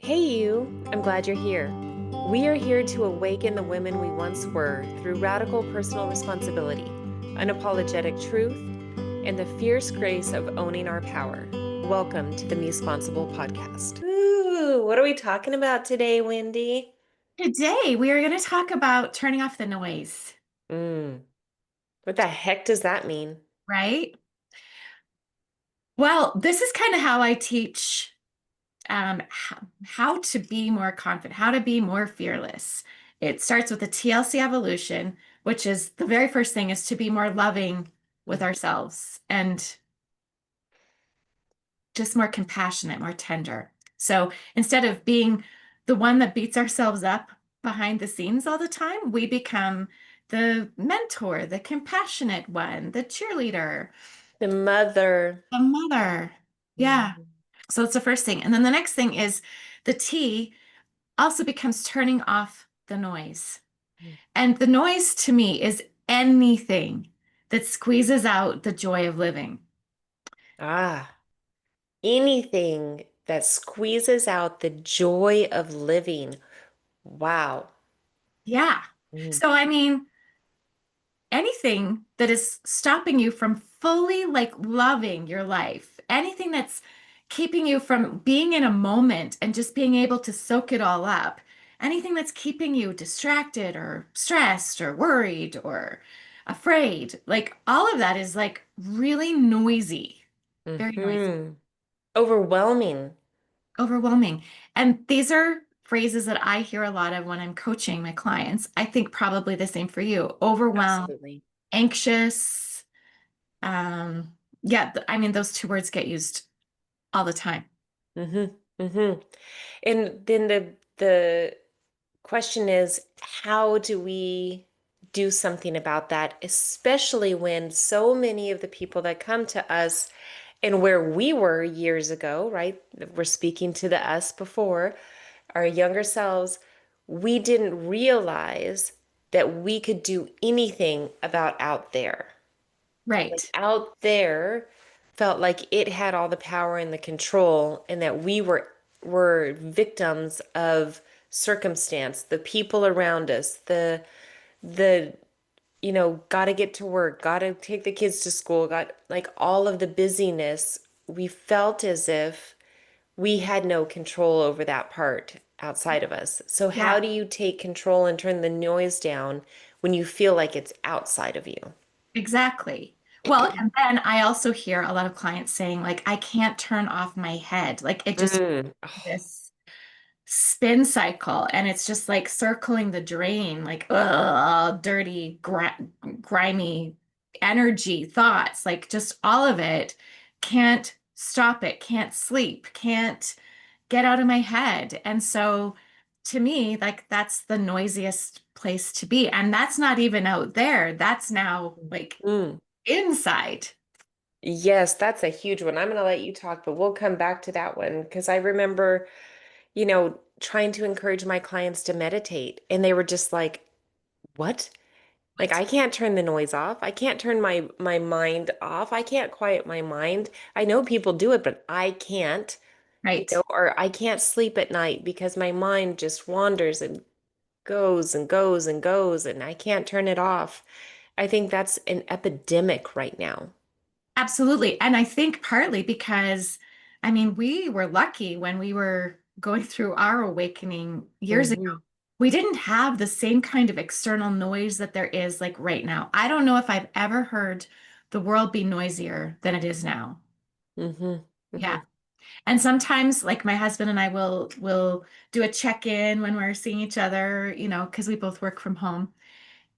Hey, you! I'm glad you're here. We are here to awaken the women we once were through radical personal responsibility, unapologetic truth, and the fierce grace of owning our power. Welcome to the Mesponsible podcast. Ooh, what are we talking about today, Wendy? Today, we are going to talk about turning off the noise, Mm, what the heck does that mean? right? Well, this is kind of how I teach how to be more confident, how to be more fearless. It starts with the TLC Evolution, which is the very first thing is to be more loving with Mm. ourselves and just more compassionate, more tender. So instead of being the one that beats ourselves up behind the scenes all the time, we become the mentor, the compassionate one, the cheerleader, The mother. the mother. Yeah. Mhm. So that's the first thing. And then the next thing is the T also becomes turning off the noise. And the noise to me is anything that squeezes out the joy of living. Ah, anything that squeezes out the joy of living. Wow. Yeah. Mm. So, I mean, anything that is stopping you from fully like loving your life, anything that's keeping you from being in a moment and just being able to soak it all up, anything that's keeping you distracted or stressed or worried or afraid, like all of that is like really noisy, very noisy, Hmm. Overwhelming. overwhelming. And these are phrases that I hear a lot of when I'm coaching my clients. I think probably the same for you. Overwhelmed, Absolutely. anxious. Yeah, I mean, those two words get used all the time. Mm-hmm. Mm-hmm. And then the question is, how do we do something about that, especially when so many of the people that come to us and where we were years ago, right? We're speaking to the us before, our younger selves, we didn't realize that we could do anything about out there. Like Right. out there felt like it had all the power and the control, and that we were victims of circumstance, the people around us, the got to get to work, got to take the kids to school, got like all of the busyness. We felt as if we had no control over that part outside of us. So how Yeah, do you take control and turn the noise down when you feel like it's outside of you? exactly. Well, and then I also hear a lot of clients saying, like, I can't turn off my head. Like, it just Mm. this spin cycle and it's just like circling the drain, like, ugh, dirty, grimy energy, thoughts, like just all of it. Can't stop it, can't sleep, can't get out of my head. And so to me, like that's the noisiest place to be. And that's not even out there. That's now like Mm. inside. Yes, that's a huge one. I'm going to let you talk, but we'll come back to that one because I remember, trying to encourage my clients to meditate, and they were just like, "What? Like What? I can't turn the noise off. I can't turn my mind off. I can't quiet my mind. I know people do it, but I can't, Right. or I can't sleep at night because my mind just wanders and goes and goes and goes, and I can't turn it off." I think that's an epidemic right now. Absolutely. And I think partly because, I mean, we were lucky when we were going through our awakening years ago. Hmm. We didn't have the same kind of external noise that there is like right now. I don't know if I've ever heard the world be noisier than it is now. Hmm. Yeah. Hmm. And sometimes like my husband and I will do a check-in when we're seeing each other, because we both work from home.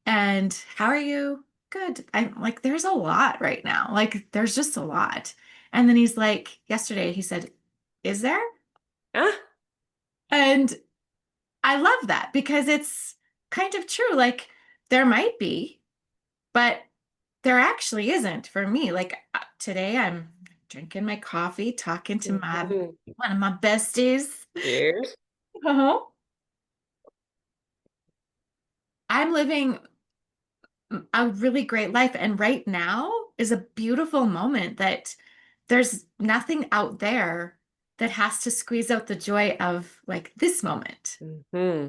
And how are you? Good. I'm like, there's a lot right now. Like, there's just a lot. And then he's like, yesterday, he said, is there? Ah, And I love that because it's kind of true. Like, there might be, but there actually isn't for me. Like, today I'm drinking my coffee, talking to my mhm. one of my besties. Cheers. Uh-huh. I'm living a really great life. And right now is a beautiful moment that there's nothing out there. that has to squeeze out the joy of like this moment. Hmm.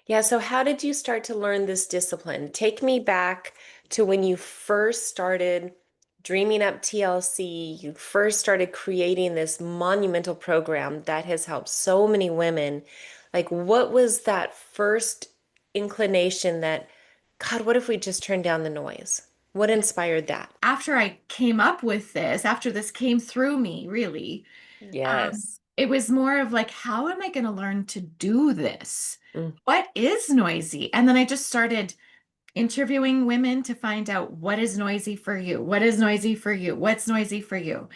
Yeah, so how did you start to learn this discipline? Take me back to when you first started dreaming up TLC, you first started creating this monumental program that has helped so many women. Like, what was that first inclination that, God, what if we just turn down the noise? What inspired that? After I came up with this, after this came through me, really, Yes. it was more of like, how am I going to learn to do this? Mm. What is noisy? And then I just started interviewing women to find out what is noisy for you? What is noisy for you? What's noisy for you?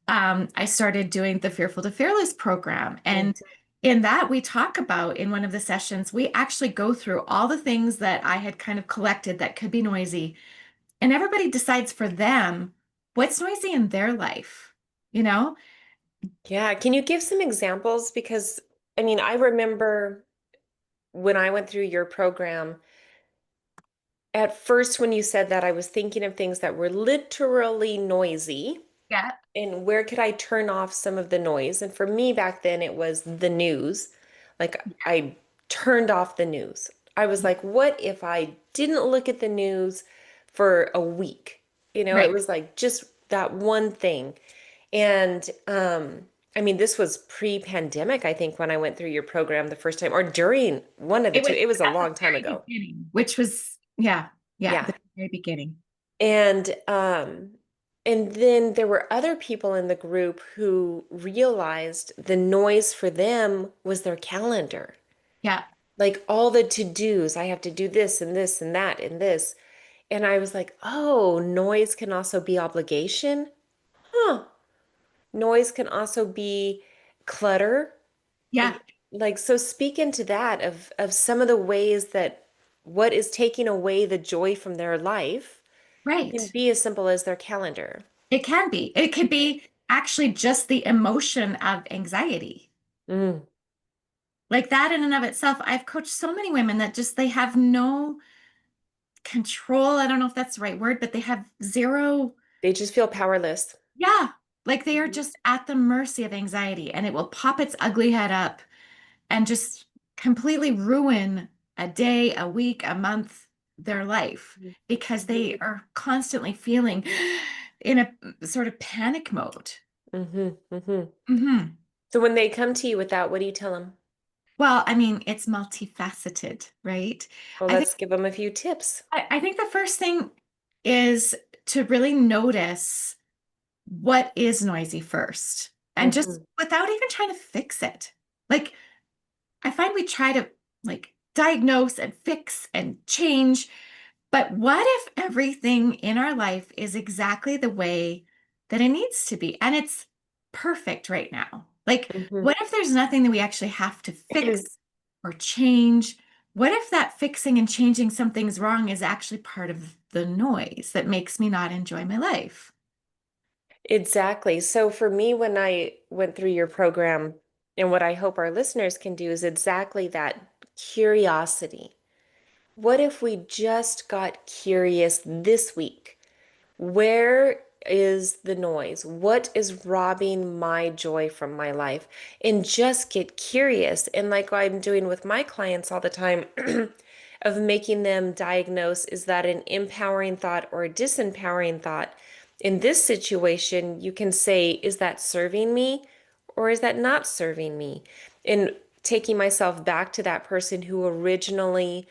I started doing the Fearful to Fearless program. Mm. And in that, we talk about in one of the sessions, we actually go through all the things that I had kind of collected that could be noisy. And everybody decides for them what's noisy in their life, you know? Yeah, can you give some examples? Because I mean, I remember when I went through your program, at first, when you said that, I was thinking of things that were literally noisy Yeah. and where could I turn off some of the noise? And for me back then, it was the news. Like I turned off the news. I was like, what if I didn't look at the news for a week? You know, it Right. was like just that one thing. And I mean, this was pre-pandemic, I think, when I went through your program the first time, or during one of the It two. was It was a at the long time very ago. beginning, which was, yeah, yeah, Yeah. the very beginning. And and then there were other people in the group who realized the noise for them was their calendar. Yeah, Like all the to-dos, I have to do this and this and that and this. And I was like, oh, noise can also be obligation? Huh. Noise can also be clutter. yeah, Like, so speak into that of some of the ways that what is taking away the joy from their life can right. be as simple as their calendar. It can be. It could be actually just the emotion of anxiety. Mm. Like that in and of itself, I've coached so many women that just they have no control. I don't know if that's the right word, but they have zero. They just feel powerless. Yeah, like they are Mhm. just at the mercy of anxiety and it will pop its ugly head up and just completely ruin a day, a week, a month, their life because they are constantly feeling in a sort of panic mode. Hmm. Hmm. Hmm. So when they come to you with that, what do you tell them? Well, I mean, it's multifaceted, right? Well, I think let's give them a few tips. I think the first thing is to really notice what is noisy first and just Hmm. without even trying to fix it. Like I find we try to like diagnose and fix and change, but what if everything in our life is exactly the way that it needs to be and it's perfect right now? Like, Hmm. what if there's nothing that we actually have to fix or change? What if that fixing and changing something's wrong is actually part of the noise that makes me not enjoy my life? Exactly. So for me, when I went through your program, and what I hope our listeners can do is exactly that curiosity. What if we just got curious this week? Where is the noise? What is robbing my joy from my life? And just get curious. And like I'm doing with my clients all the time, of making them diagnose, is that an empowering thought or a disempowering thought? In this situation, you can say, is that serving me or is that not serving me? And taking myself back to that person who originally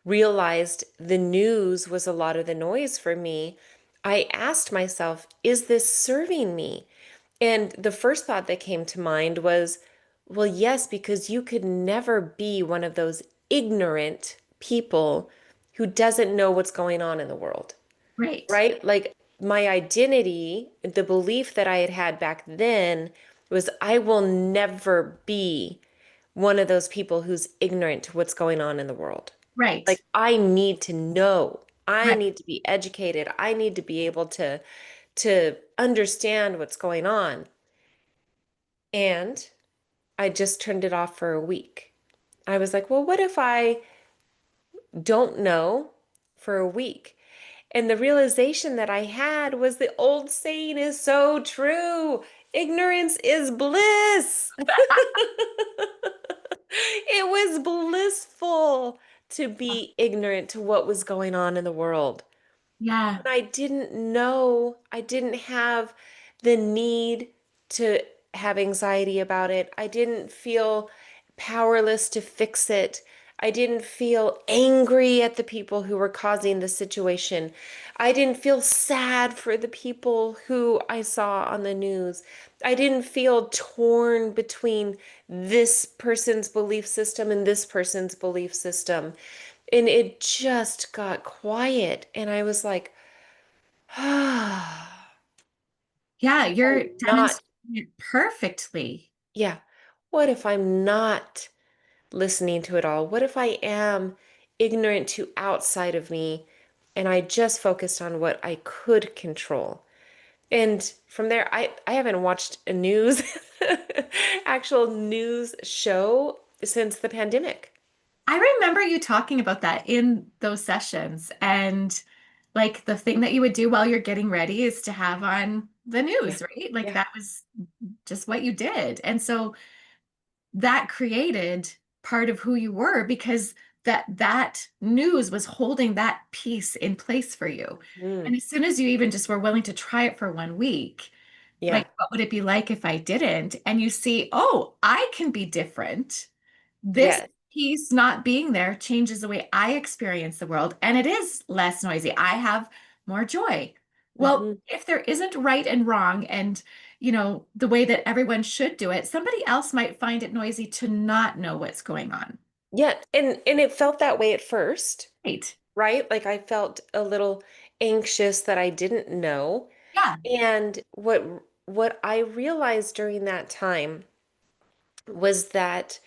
realized the news was a lot of the noise for me, I asked myself, is this serving me? And the first thought that came to mind was, well, yes, because you could never be one of those ignorant people who doesn't know what's going on in the world, Right, right? Like my identity, the belief that I had had back then was I will never be one of those people who's ignorant to what's going on in the world. Like right, I need to know. I right. need to be educated. I need to be able to understand what's going on. And I just turned it off for a week. I was like, well, what if I don't know for a week? And the realization that I had was the old saying is so true. Ignorance is bliss. It was blissful to be ignorant to what was going on in the world. Yeah. I didn't know, I didn't have the need to have anxiety about it. I didn't feel powerless to fix it. I didn't feel angry at the people who were causing the situation. I didn't feel sad for the people who I saw on the news. I didn't feel torn between this person's belief system and this person's belief system. And it just got quiet. And I was like, ah, Yeah, you're I'm not, demonstrating it perfectly. yeah. What if I'm not listening to it all? What if I am ignorant to outside of me and I just focused on what I could control? And from there, I haven't watched a news, actual news show since the pandemic. I remember you talking about that in those sessions. And like the thing that you would do while you're getting ready is to have on the Yeah. news, right? Like Yeah. that was just what you did. And so that created part of who you were because that news was holding that piece in place for you. Mm. And as soon as you even just were willing to try it for 1 week, Yeah. like what would it be like if I didn't? And you see, oh, I can be different. This Yes. piece not being there changes the way I experience the world, and it is less noisy. I have more joy. Well, Hmm. if there isn't right and wrong and the way that everyone should do it, somebody else might find it noisy to not know what's going on. Yeah. And it felt that way at first. Right. Right? Like I felt a little anxious that I didn't know. Yeah. And what I realized during that time was that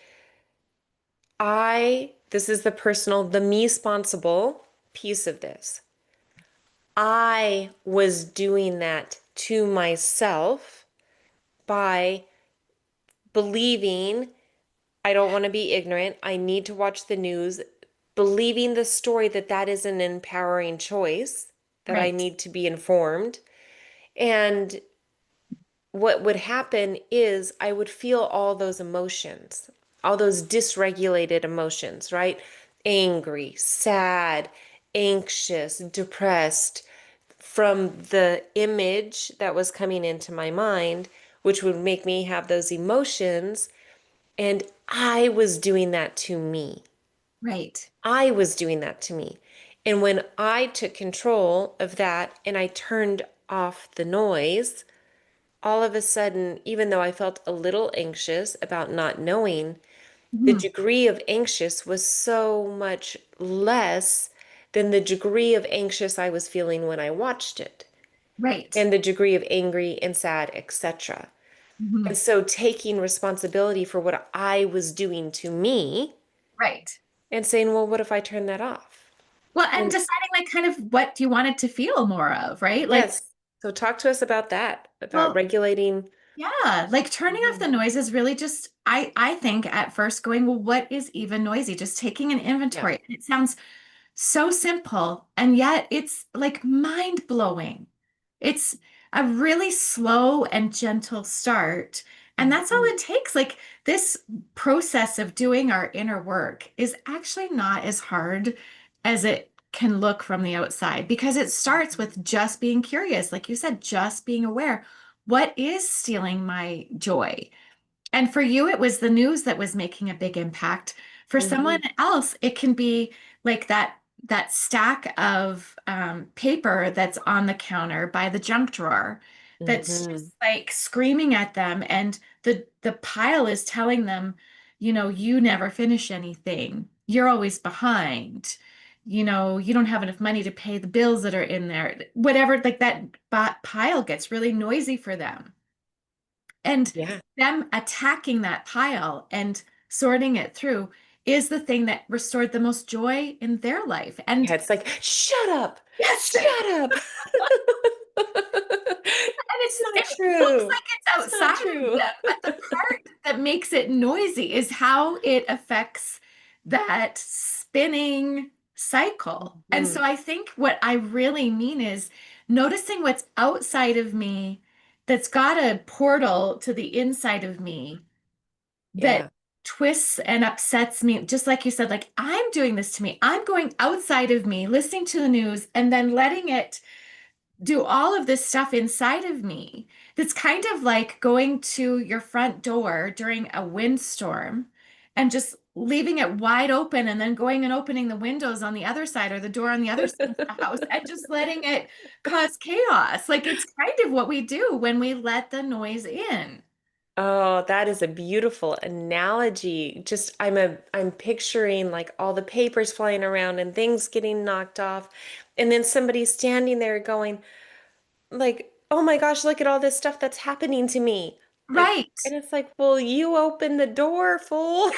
this is the personal, the me-sponsible piece of this. I was doing that to myself by believing I don't want to be ignorant. I need to watch the news, believing the story that that is an empowering choice, that I Right. need to be informed. And what would happen is I would feel all those emotions, all those dysregulated emotions, right? Angry, sad, anxious, depressed, from the image that was coming into my mind, which would make me have those emotions. And I was doing that to me. Right. I was doing that to me. And when I took control of that and I turned off the noise, all of a sudden, even though I felt a little anxious about not knowing, the Mhm. degree of anxious was so much less than the degree of anxious I was feeling when I watched it, Right. and the degree of angry and sad, etc. And Mhm. so taking responsibility for what I was doing to me Right. and saying, well, what if I turn that off? Well, and And deciding like kind of what you wanted to feel more of, right? Like, yes, so talk to us about that, about well, regulating. yeah, like turning off Mhm. the noise is really just I think at first going, well, what is even noisy? Just taking an Yeah. inventory. It sounds so simple, and yet it's like mind-blowing. It's a really slow and gentle start, and that's all Mhm. it takes. Like this process of doing our inner work is actually not as hard as it can look from the outside because it starts with just being curious, like you said, just being aware. What is stealing my joy? And for you, it was the news that was making a big impact. For someone Mhm. else, it can be like that stack of paper that's on the counter by the junk drawer that's just Mhm. like screaming at them, and the pile is telling them, you never finish anything. You're always behind. You don't have enough money to pay the bills that are in there. Whatever, like that pile gets really noisy for them. And Yeah. them attacking that pile and sorting it through is the thing that restored the most joy in their life. Yeah, And it's like, shut up, yes, and shut up. It's not it looks true. like it's It's not outside of true. them, but the part that makes it noisy is how it affects that spinning cycle. And Mhm. so I think what I really mean is noticing what's outside of me that's got a portal to the inside of me that Yeah. twists and upsets me. Just like you said, like I'm doing this to me. I'm going outside of me, listening to the news, and then letting it do all of this stuff inside of me. That's kind of like going to your front door during a windstorm and just leaving it wide open and then going and opening the windows on the other side or the door on the other side of the house and just letting it cause chaos. Like it's kind of what we do when we let the noise in. Oh, that is a beautiful analogy. Just I'm picturing like all the papers flying around and things getting knocked off, and then somebody standing there going like, "Oh my gosh, look at all this stuff that's happening to me." Like, Right. and it's like, "Well, you open the door, fool."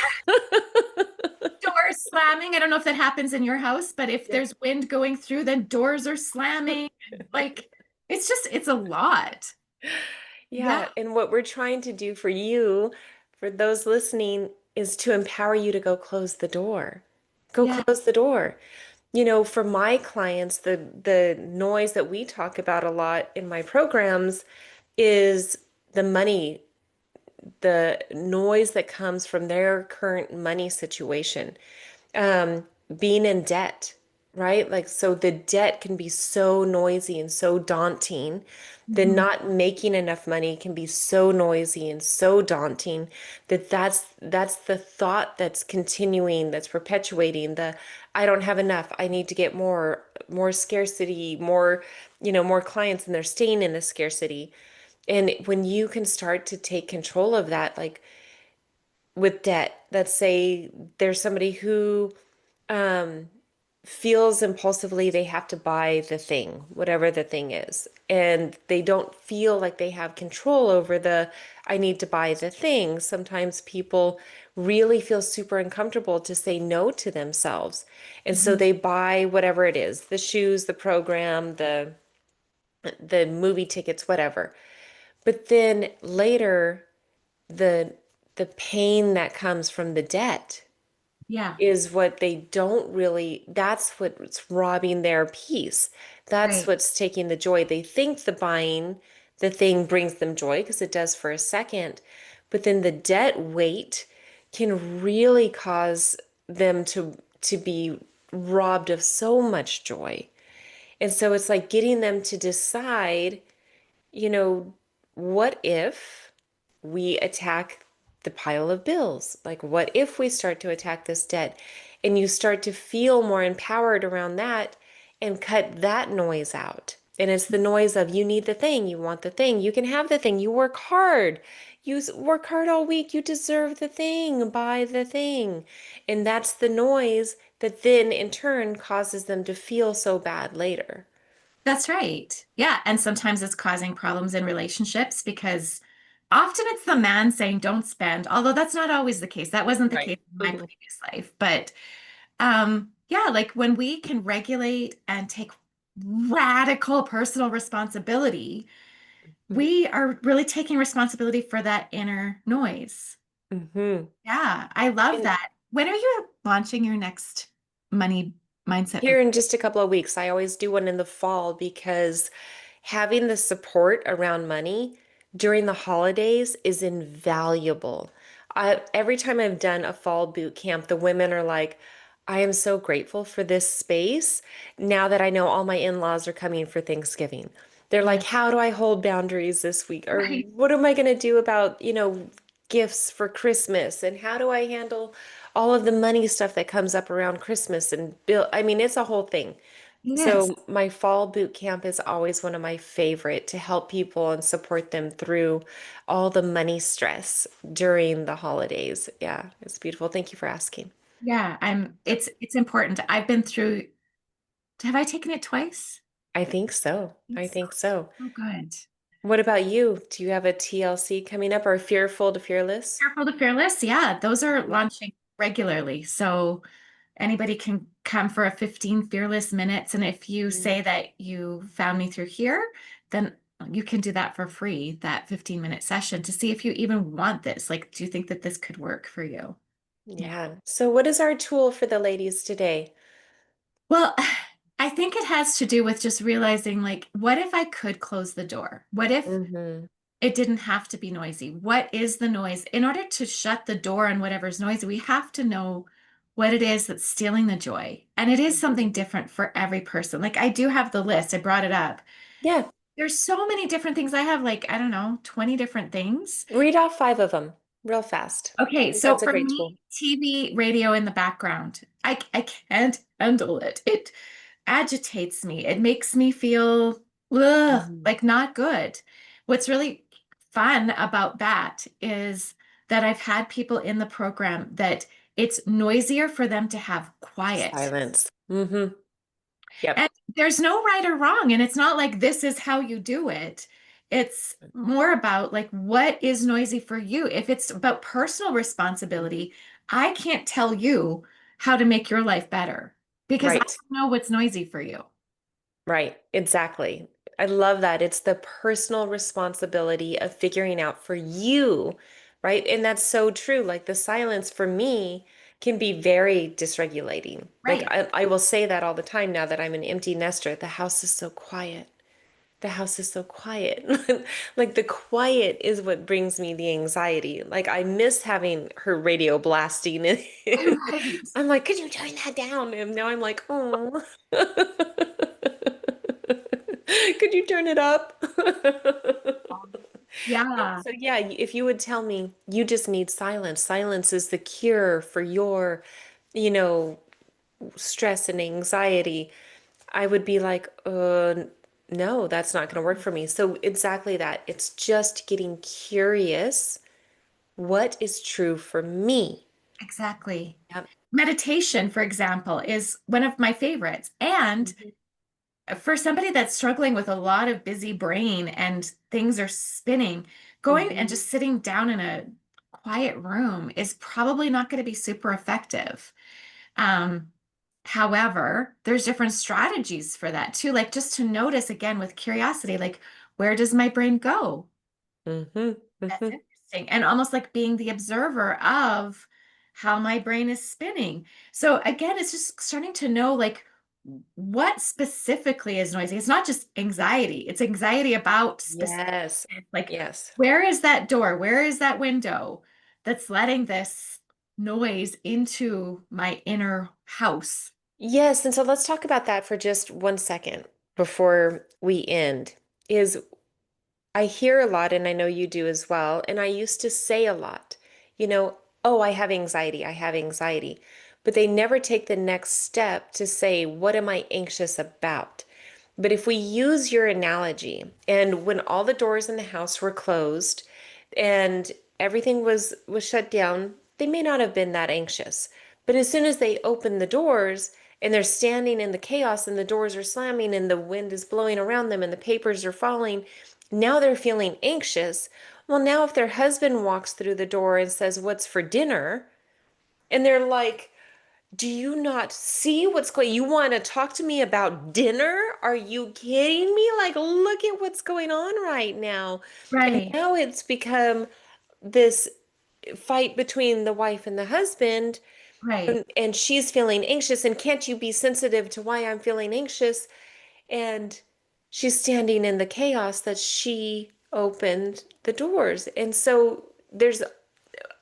Doors slamming. I don't know if that happens in your house, but if Yeah. there's wind going through, then doors are slamming. Like it's a lot. Yeah. Yeah, and what we're trying to do for you, for those listening, is to empower you to go close the door. Go Yeah. close the door. You know, for my clients, the noise that we talk about a lot in my programs is the money, the noise that comes from their current money situation. um, Being in debt, right? Like, so the debt can be so noisy and so daunting. The Mhm. not making enough money can be so noisy and so daunting that that's the thought that's continuing, that's perpetuating the I don't have enough. I need to get more scarcity, more, more clients, and they're staying in the scarcity. And when you can start to take control of that, like with debt, let's say there's somebody who um, feels impulsively they have to buy the thing, whatever the thing is, and they don't feel like they have control over the I need to buy the thing. Sometimes people really feel super uncomfortable to say no to themselves. And so Mhm. they buy whatever it is, the shoes, the program, the movie tickets, whatever. But then later the the pain that comes from the debt Yeah. is what they don't really, that's what's robbing their peace. That's Right. what's taking the joy. They think the buying the thing brings them joy because it does for a second, but then the debt weight can really cause them to be robbed of so much joy. And so it's like getting them to decide, you know, what if we attack the pile of bills? Like, what if we start to attack this debt? And you start to feel more empowered around that and cut that noise out. And it's the noise of you need the thing, you want the thing, you can have the thing, you work hard. Work hard all week, you deserve the thing, buy the thing. And that's the noise that then in turn causes them to feel so bad later. That's right. Yeah. And sometimes it's causing problems in relationships because often it's the man saying, don't spend, although that's not always the case. That wasn't the case Right. in my previous life. But yeah, like when we can regulate and take radical personal responsibility, we are really taking responsibility for that inner noise. Mm-hmm. Yeah, I love And that. When are you launching your next money mindset here boot? in just a couple of weeks, I always do one in the fall because having the support around money during the holidays is invaluable. Every time I've done a fall boot camp, the women are like, I am so grateful for this space now that I know all my in-laws are coming for Thanksgiving. They're Yeah, like, how do I hold boundaries this week? Or right. what am I going to do about, gifts for Christmas? And how do I handle all of the money stuff that comes up around Christmas and bill? I mean, it's a whole thing. Yes. So my fall boot camp is always one of my favorite to help people and support them through all the money stress during the holidays. Yeah, it's beautiful. Thank you for asking. Yeah, it's important. I've been through, have I taken it twice? I think so. I It's think so. so good. What about you? Do you have a TLC coming up or Fearful to Fearless? Careful to Fearless. Yeah, those are launching regularly. So anybody can come for a 15 Fearless minutes. And if you Mhm. say that you found me through here, then you can do that for free, that 15-minute session to see if you even want this. Like, do you think that this could work for you? Yeah. Yeah. So what is our tool for the ladies today? Well, I think it has to do with just realizing, like, what if I could close the door? What if Mm-hmm. It didn't have to be noisy. What is the noise? In order to shut the door on whatever's noisy, we have to know what it is that's stealing the joy. And it is Mhm. something different for every person. Like I do have the list, I brought it up. Yeah. There's so many different things. I have like, I don't know, 20 different things. Read off five of them real fast. I Okay, think so that's a for great me, tool. TV, radio in the background, I can't handle it. It agitates me. It makes me feel Mhm. like not good. What's really fun about that is that I've had people in the program that it's noisier for them to have quiet. Silence. And Yep. there's no right or wrong. And it's not like this is how you do it. It's more about like what is noisy for you. If it's about personal responsibility, I can't tell you how to make your life better because I Right. don't know what's noisy for you. Right. Exactly. I love that. It's the personal responsibility of figuring out for you, right? And that's so true. Like the silence for me can be very dysregulating. Like Right. I will say that all the time now that I'm an empty nester. The house is so quiet. The house is so quiet. Like the quiet is what brings me the anxiety. Like I miss having her radio blasting and Right. I'm like, could you turn that down? And now I'm like, oh. Could you turn it up? Yeah, So yeah, if you would tell me you just need silence, silence is the cure for your, you know, stress and anxiety, I would be like, no, that's not going to work for me. So exactly that. It's just getting curious. What is true for me? exactly. Yep. Meditation, for example, is one of my favorites. And Mhm. for somebody that's struggling with a lot of busy brain and things are spinning, going and Mhm. just sitting down in a quiet room is probably not going to be super effective. Um, However, there's different strategies for that too, like just to notice again with curiosity, like where does my brain go? Mhm. That's Mhm. interesting. And almost like being the observer of how my brain is spinning. So again, it's just starting to know like what specifically is noisy. It's not just anxiety, it's anxiety about specific, Yes. like Yes. where is that door? Where is that window that's letting this noise into my inner house? Yes, and so let's talk about that for just 1 second before we end. Is I hear a lot, and I know you do as well, and I used to say a lot, oh, I have anxiety, I have anxiety. But they never take the next step to say, what am I anxious about? But if we use your analogy, and when all the doors in the house were closed and everything was shut down, they may not have been that anxious. But as soon as they open the doors and they're standing in the chaos and the doors are slamming and the wind is blowing around them and the papers are falling, now they're feeling anxious. Well, now if their husband walks through the door and says, "What's for dinner?" and they're like, do you not see what's going? You want to talk to me about dinner? Are you kidding me? Like, look at what's going on right now. And Right, now it's become this fight between the wife and the husband, right. and she's feeling anxious. And can't you be sensitive to why I'm feeling anxious? And she's standing in the chaos that she opened the doors. And so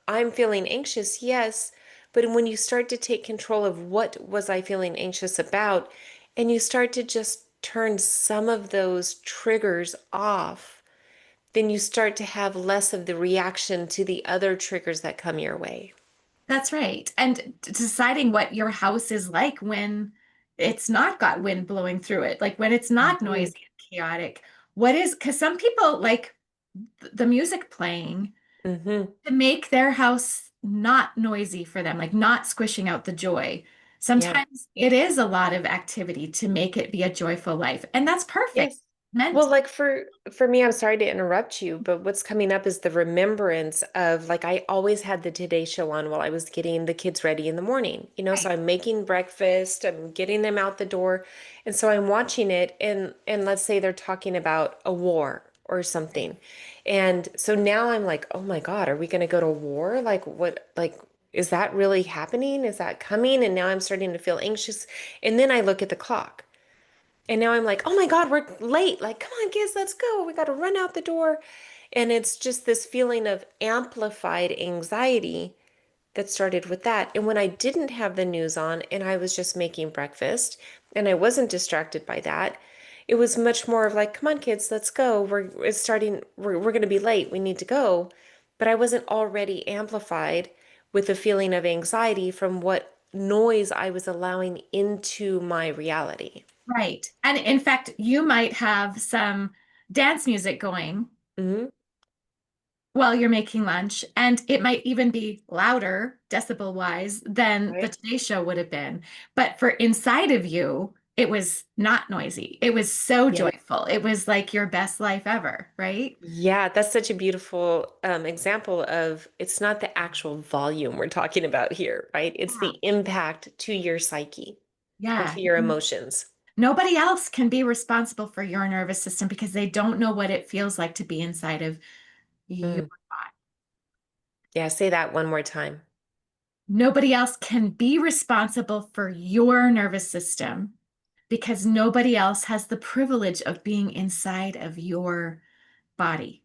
I'm feeling anxious, yes, but when you start to take control of what was I feeling anxious about, and you start to just turn some of those triggers off, then you start to have less of the reaction to the other triggers that come your way. That's right. And deciding what your house is like when it's not got wind blowing through it, like when it's not Mhm. noisy and chaotic. What is, because some people like the music playing Mhm. to make their house not noisy for them, like not squishing out the joy. Yeah. Sometimes it is a lot of activity to make it be a joyful life, and that's perfect. Yes. Meant Well, like for me, I'm sorry to interrupt you, but what's coming up is the remembrance of like I always had the Today Show on while I was getting the kids ready in the morning. So right, I'm making breakfast, I'm getting them out the door, and so I'm watching it and let's say they're talking about a war or something. And so now I'm like, "Oh my God, are we going to go to war? Like what is that really happening? Is that coming?" And now I'm starting to feel anxious. And then I look at the clock. And now I'm like, oh my God, we're late. Like, come on, kids, let's go. We got to run out the door. And it's just this feeling of amplified anxiety that started with that. And when I didn't have the news on and I was just making breakfast and I wasn't distracted by that, it was much more of like, come on, kids, let's go. It's starting, we're going to be late. We need to go. But I wasn't already amplified with a feeling of anxiety from what noise I was allowing into my reality. Right. And in fact, you might have some dance music going Hmm. while you're making lunch, and it might even be louder, decibel wise, than the Right. Today Show would have been. But for inside of you, it was not noisy. It was so Yeah. joyful. It was like your best life ever, right? Yeah, that's such a beautiful example of it's not the actual volume we're talking about here, right? It's Yeah. the impact to your psyche and Yeah. to your emotions. Nobody else can be responsible for your nervous system because they don't know what it feels like to be inside of your Mm. body. Yeah, say that one more time. Nobody else can be responsible for your nervous system because nobody else has the privilege of being inside of your body.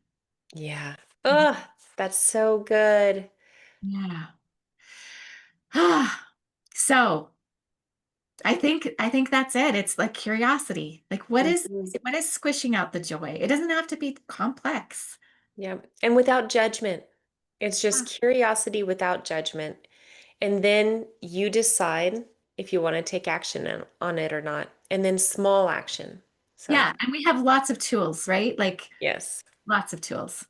Yeah. Oh, that's so good. Yeah. So I think that's it. It's like curiosity. Like Mhm. what is squishing out the joy? It doesn't have to be complex. Yeah. And without judgment. It's Yeah. just curiosity without judgment. And then you decide if you want to take action on it or not. And then small action. So, Yeah, and we have lots of tools, right? Like yes. lots of tools.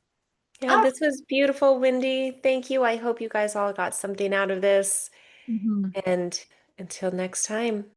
Yeah, Oh, this was beautiful, Wendy. Thank you. I hope you guys all got something out of this. mhm. And until next time.